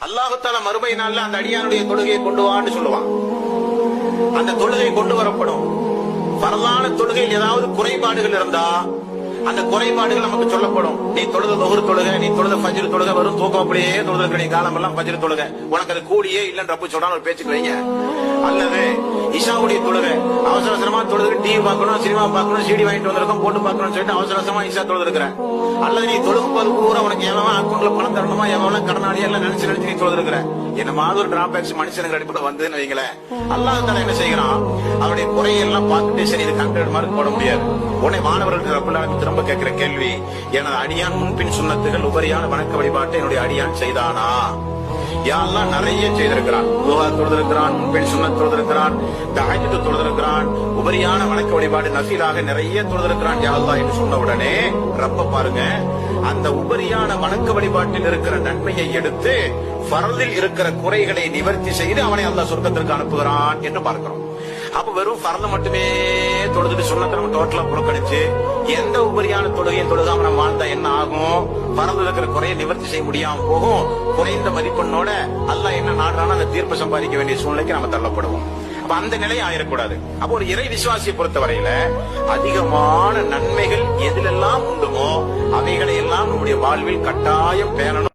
அல்லாஹ் தஆலா மறுமை நாள்ல அந்த அடியானுடைய தொழுகையை கொண்டு வான்னு சொல்லுவான். அந்த தொழுகை கொண்டு வரப்படும். பரலான தொழுகையில் ஏதாவது குறைபாடுகள் இருந்தா அந்த குறைபாடுகள் நமக்கு சொல்லப்படும். நீ தொழுத லுஹர் தொழுக, நீ தொழுத ஃபஜ்ர் தொழுக, வெறும் தூக்கம் அப்படியே தொழுது நீ காலம் எல்லாம் ஃபஜ்ர் தொழுக, உனக்கு அது கூலியே இல்லன்னு ரப்பு சொல்றான்னு ஒரு பேச்சுக்கு வைங்க. அல்லது இஷாவுடைய தொழுக, அவசர அவசரமா தொழுது டிவி பார்க்கணும், சினிமா பார்க்கணும், சிடி வாங்கிட்டு வந்திருக்கோம் போட்டு பார்க்கணும்னு சொல்லிட்டு அவசர அவசரமா இஷா தொழுது இருக்கிறேன். அல்லது நீ தொழுகும் போது பூரா உனக்கு எவன் அக்கௌண்ட்ல பணம் தரணுமா, எவன் கடனாளியா எல்லாம் நினைச்சு நினைச்சு நீ தொழுது இருக்கிற. என்னமாவது ஒரு டிராபேக்ஸ் மனுஷனுக்கு அடிப்படை வந்ததுன்னு வைங்களேன், அல்லாஹ் தஆலா என்ன செய்யறான், அவருடைய குறையெல்லாம் பார்த்துட்டு சரி இது 100 மார்க் போட முடியாது. உடனே மாணவர்களுக்கு ரப்பல் திரும்ப கேட்கிற கேள்வி, எனது அடியான் முன்பின் சுன்னத்துகள் உபரியான வணக்க வழிபாட்டை என்னுடைய அடியான் செய்தானா? யா அல்லாஹ் நிறைய செய்திருக்கிறான். துஹா தொழுதிருக்கிறான், முன்பின் சுன்னத் தொழுதிருக்கிறான், தஹஜ்ஜுத் தொழுதிருக்கிறான், உபரியான வணக்க வழிபாடு நஃபிலாக நிறைய தொழுதிருக்கிறான் யா அல்லாஹ் என்று சொன்ன உடனே ரப்ப பாருங்க, அந்த உபரியான வணக்க வழிபாட்டில் இருக்கிற நன்மையை எடுத்து ஃபர்லில் இருக்கிற குறைகளை நிவர்த்தி செய்து அவனை அல்லாஹ் சொர்க்கத்திற்கு அனுப்புகிறான் என்று பார்க்கிறோம். அப்ப வெறும் ஃபர்ல மட்டுமே தொழுதுட்டு சுன்னத்தை நம்ம டோட்டலா புறக்கணிச்சு எந்த உபரியான தொழுகையை தொழுகாம நம்ம வாழ்ந்தா என்ன ஆகும்? ஃபர்ல இருக்கிற குறையை நிவர்த்தி செய்ய முடியாம போகும். குறைந்த மதிப்பெண்ணோட அல்லாஹ் என்ன நாடுறானோ அந்த தீர்ப்பு சம்பாதிக்க வேண்டிய சூழ்நிலைக்கு நம்ம தள்ளப்படுவோம். அப்ப அந்த நிலை ஆயிடக்கூடாது. அப்போ ஒரு இறை விசுவாசியை பொறுத்தவரையில அதிகமான நன்மைகள் எதிலெல்லாம் உண்டுமோ அவைகளை எல்லாம் நம்முடைய வாழ்வில் கட்டாயம் பேணணும்.